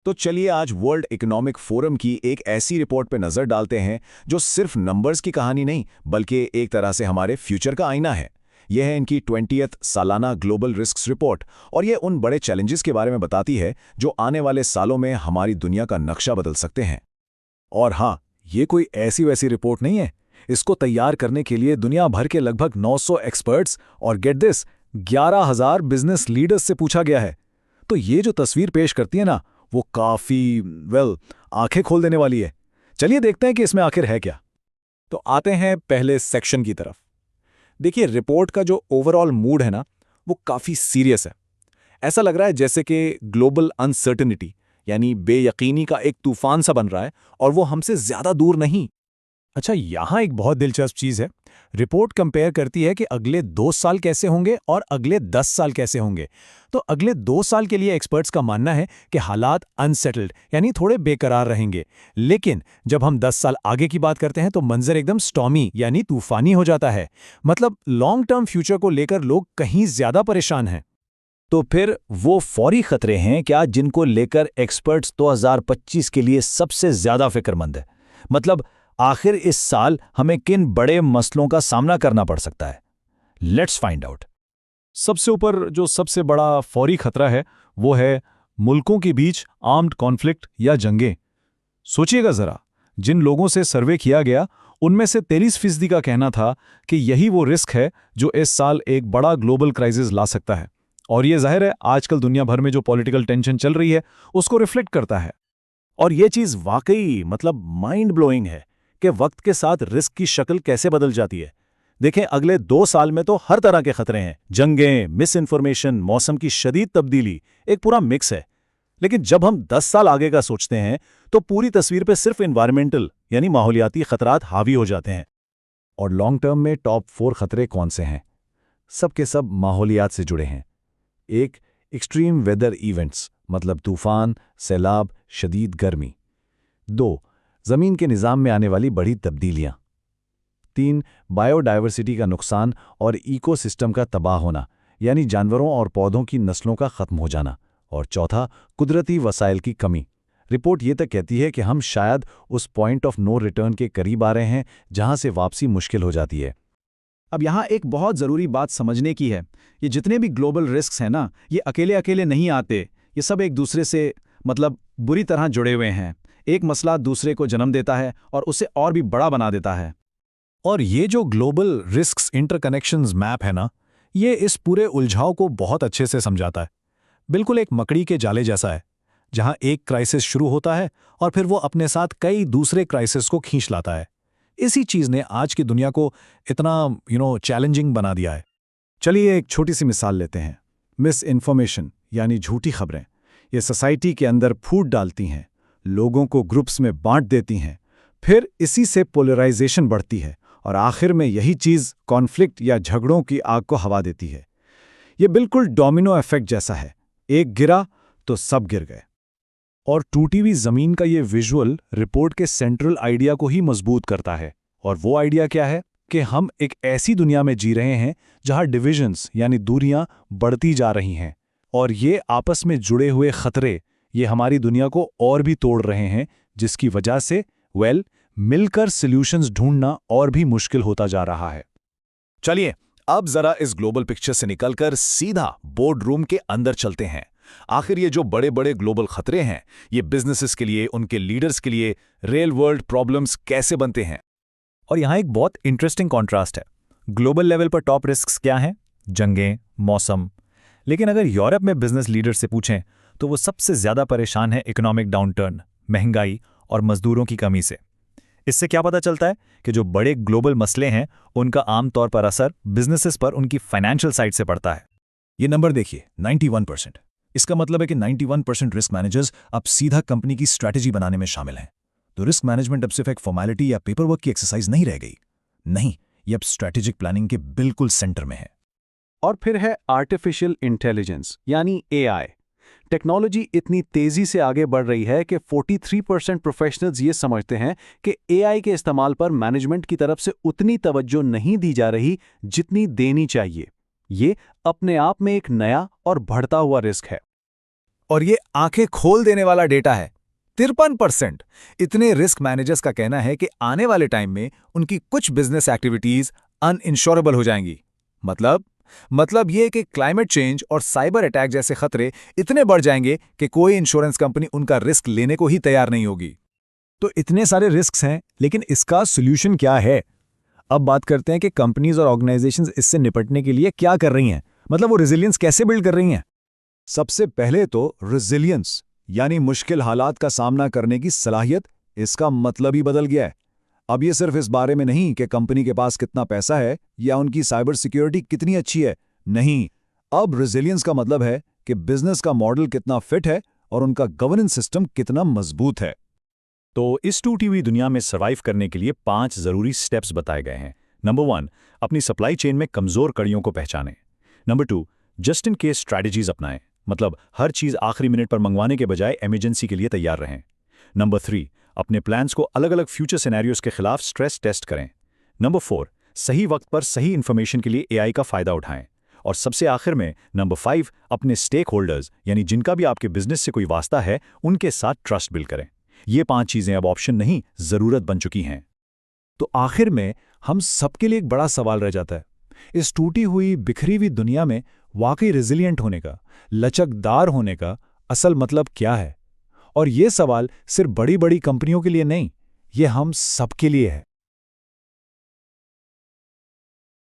तो चलिए आज वर्ल्ड इकोनॉमिक फोरम की एक ऐसी रिपोर्ट पर नजर डालते हैं जो सिर्फ नंबर्स की कहानी नहीं बल्कि एक तरह से हमारे फ्यूचर का आईना है। यह है इनकी 20th सालाना ग्लोबल रिस्क्स रिपोर्ट और यह उन बड़े चैलेंजेस के बारे में बताती है जो आने वाले सालों में हमारी दुनिया का नक्शा बदल सकते हैं। और हाँ, ये कोई ऐसी वैसी रिपोर्ट नहीं है। इसको तैयार करने के लिए दुनिया भर के लगभग 900 एक्सपर्ट्स और गेट दिस 11,000 बिजनेस लीडर्स से पूछा गया है। तो ये जो तस्वीर पेश करती है ना, वो काफी आंखें खोल देने वाली है। चलिए देखते हैं कि इसमें आखिर है क्या। तो आते हैं पहले सेक्शन की तरफ। देखिए, रिपोर्ट का जो ओवरऑल मूड है ना, वो काफी सीरियस है। ऐसा लग रहा है जैसे कि ग्लोबल अनसर्टेनिटी यानी बेयकीनी का एक तूफान सा बन रहा है और वो हमसे ज्यादा दूर नहीं। अच्छा, यहां एक बहुत दिलचस्प चीज है। रिपोर्ट कंपेयर करती है कि अगले 2 साल कैसे होंगे और अगले 10 साल कैसे होंगे। तो अगले 2 साल के लिए एक्सपर्ट्स का मानना है कि हालात अनसेटल्ड यानी थोड़े बेकरार रहेंगे। लेकिन जब हम 10 साल आगे की बात करते हैं तो मंजर एकदम स्टॉर्मी यानी तूफानी हो जाता है। मतलब लॉन्ग टर्म फ्यूचर को लेकर लोग कहीं ज्यादा परेशान हैं। तो फिर वो फौरी खतरे हैं क्या जिनको लेकर एक्सपर्ट्स 2025 के लिए सबसे ज्यादा फिक्रमंद है? मतलब आखिर इस साल हमें किन बड़े मसलों का सामना करना पड़ सकता है? Let's find out. सबसे ऊपर जो सबसे बड़ा फौरी खतरा है वो है मुल्कों के बीच आर्म्ड कॉन्फ्लिक्ट या जंगें। सोचिएगा जरा, जिन लोगों से सर्वे किया गया उनमें से 33% का कहना था कि यही वो रिस्क है जो इस साल एक बड़ा ग्लोबल क्राइसिस ला सकता है। और ये जाहिर है आजकल दुनिया भर में जो पॉलिटिकल टेंशन चल रही है उसको रिफ्लेक्ट करता है। और ये चीज वाकई माइंड ब्लोइंग है कि वक्त के साथ रिस्क की शक्ल कैसे बदल जाती है। देखें, अगले 2 साल में तो हर तरह के खतरे हैं। जंगें, मिस इन्फॉर्मेशन, मौसम की शदीद तब्दीली, एक पूरा मिक्स है। लेकिन जब हम 10 साल आगे का सोचते हैं तो पूरी तस्वीर पे सिर्फ एनवायरमेंटल यानी माहौलियाती खतरात हावी हो जाते हैं। और लॉन्ग टर्म में टॉप 4 खतरे कौन से हैं? सब के सब माहौलियात से जुड़े हैं। एक, एक्सट्रीम वेदर इवेंट्स मतलब तूफान, सैलाब, शदीद गर्मी। 2, जमीन के निज़ाम में आने वाली बड़ी तब्दीलियां। 3, बायोडायवर्सिटी का नुकसान और इकोसिस्टम का तबाह होना यानी जानवरों और पौधों की नस्लों का खत्म हो जाना। और चौथा, कुदरती वसाइल की कमी। रिपोर्ट ये तक कहती है कि हम शायद उस पॉइंट ऑफ नो रिटर्न के करीब आ रहे हैं जहां से वापसी मुश्किल हो जाती है। अब यहाँ एक बहुत ज़रूरी बात समझने की है। ये जितने भी ग्लोबल रिस्क्स हैं ना, ये अकेले अकेले नहीं आते। ये सब एक दूसरे से बुरी तरह जुड़े हुए हैं। एक मसला दूसरे को जन्म देता है और उसे और भी बड़ा बना देता है। और ये जो ग्लोबल रिस्क्स इंटरकनेक्शंस मैप है ना, ये इस पूरे उलझाव को बहुत अच्छे से समझाता है। बिल्कुल एक मकड़ी के जाले जैसा है, जहां एक क्राइसिस शुरू होता है और फिर वो अपने साथ कई दूसरे क्राइसिस को खींच लाता है। इसी चीज ने आज की दुनिया को इतना चैलेंजिंग बना दिया है। चलिए एक छोटी सी मिसाल लेते हैं। मिस इन्फॉर्मेशन यानी झूठी खबरें, ये सोसाइटी के अंदर फूट डालती हैं, लोगों को ग्रुप्स में बांट देती हैं, फिर इसी से पोलराइजेशन बढ़ती है और आखिर में यही चीज कॉन्फ्लिक्ट या झगड़ों की आग को हवा देती है। ये बिल्कुल डोमिनो इफेक्ट जैसा है, एक गिरा तो सब गिर गए। और टूटी हुई जमीन का ये विजुअल रिपोर्ट के सेंट्रल आइडिया को ही मजबूत करता है। और वो आइडिया क्या है कि हम एक ऐसी दुनिया में जी रहे हैं जहां डिविजन्स यानी दूरियां बढ़ती जा रही हैं और ये आपस में जुड़े हुए खतरे ये हमारी दुनिया को और भी तोड़ रहे हैं, जिसकी वजह से मिलकर सॉल्यूशंस ढूंढना और भी मुश्किल होता जा रहा है। चलिए अब जरा इस ग्लोबल पिक्चर से निकलकर सीधा बोर्ड रूम के अंदर चलते हैं। आखिर ये जो बड़े बड़े ग्लोबल खतरे हैं, ये बिजनेसेस के लिए, उनके लीडर्स के लिए रियल वर्ल्ड प्रॉब्लम्स कैसे बनते हैं? और यहाँ एक बहुत इंटरेस्टिंग कॉन्ट्रास्ट है। ग्लोबल लेवल पर टॉप रिस्क्स क्या हैं? जंगें, मौसम। लेकिन अगर यूरोप में बिजनेस लीडर से पूछें तो वो सबसे ज्यादा परेशान है इकोनॉमिक डाउनटर्न, महंगाई और मजदूरों की कमी से। इससे क्या पता चलता है कि जो बड़े ग्लोबल मसले हैं उनका आमतौर पर असर बिजनेसेस पर उनकी फाइनेंशियल साइड से पड़ता है। ये नंबर देखिए, 91%। इसका मतलब है कि 91% रिस्क मैनेजर्स अब सीधा कंपनी की स्ट्रैटेजी बनाने में शामिल हैं। तो रिस्क मैनेजमेंट अब सिर्फ एक फॉर्मेलिटी या पेपर वर्क की एक्सरसाइज नहीं रह गई। नहीं, ये अब स्ट्रैटेजिक प्लानिंग के बिल्कुल सेंटर में है। और फिर है आर्टिफिशियल इंटेलिजेंस यानी एआई। टेक्नोलॉजी इतनी तेजी से आगे बढ़ रही है कि 43% प्रोफेशनल्स ये समझते हैं कि एआई के इस्तेमाल पर मैनेजमेंट की तरफ से उतनी तवज्जो नहीं दी जा रही जितनी देनी चाहिए। ये अपने आप में एक नया और बढ़ता हुआ रिस्क है। और ये आंखें खोल देने वाला डेटा है। 53%। इतने रिस्क मैनेजर्स का कहना है कि आने वाले टाइम में उनकी कुछ बिजनेस एक्टिविटीज अनइंश्योरेबल हो जाएंगी। मतलब ये कि क्लाइमेट चेंज और साइबर अटैक जैसे खतरे इतने बढ़ जाएंगे कि कोई इंश्योरेंस कंपनी उनका रिस्क लेने को ही तैयार नहीं होगी। तो इतने सारे रिस्क्स हैं, लेकिन इसका सोल्यूशन क्या है? अब बात करते हैं कि कंपनीज और ऑर्गेनाइजेशंस इससे निपटने के लिए क्या कर रही हैं, मतलब वो रेजिलियंस कैसे बिल्ड कर रही हैं। सबसे पहले तो रेजिलियंस यानी मुश्किल हालात का सामना करने की सलाहियत, इसका मतलब ही बदल गया है। अब ये सिर्फ इस बारे में नहीं कि कंपनी के पास कितना पैसा है या उनकी साइबर सिक्योरिटी कितनी अच्छी है। नहीं, अब रेजिलियंस का मतलब है कि बिजनेस का मॉडल कितना फिट है और उनका गवर्नेंस सिस्टम कितना मजबूत है। तो इस टूटी हुई दुनिया में सर्वाइव करने के लिए 5 जरूरी स्टेप्स बताए गए हैं। नंबर 1, अपनी सप्लाई चेन में कमजोर कड़ियों को पहचानें। Number 2, just in case strategies अपनाएं, मतलब हर चीज आखिरी मिनट पर मंगवाने के बजाय इमरजेंसी के लिए तैयार रहें। नंबर 3, अपने प्लान्स को अलग अलग फ्यूचर सिनेरियोज के खिलाफ स्ट्रेस टेस्ट करें। नंबर 4, सही वक्त पर सही इंफॉर्मेशन के लिए एआई का फायदा उठाएं। और सबसे आखिर में नंबर 5, अपने स्टेक होल्डर्स यानी जिनका भी आपके बिजनेस से कोई वास्ता है उनके साथ ट्रस्ट बिल्ड करें। ये 5 चीजें अब ऑप्शन नहीं, जरूरत बन चुकी हैं। तो आखिर में हम सबके लिए एक बड़ा सवाल रह जाता है, इस टूटी हुई बिखरी हुई दुनिया में वाकई रेजिलिएंट होने का, लचकदार होने का असल मतलब क्या है? और ये सवाल सिर्फ बड़ी बड़ी कंपनियों के लिए नहीं, ये हम सबके लिए है।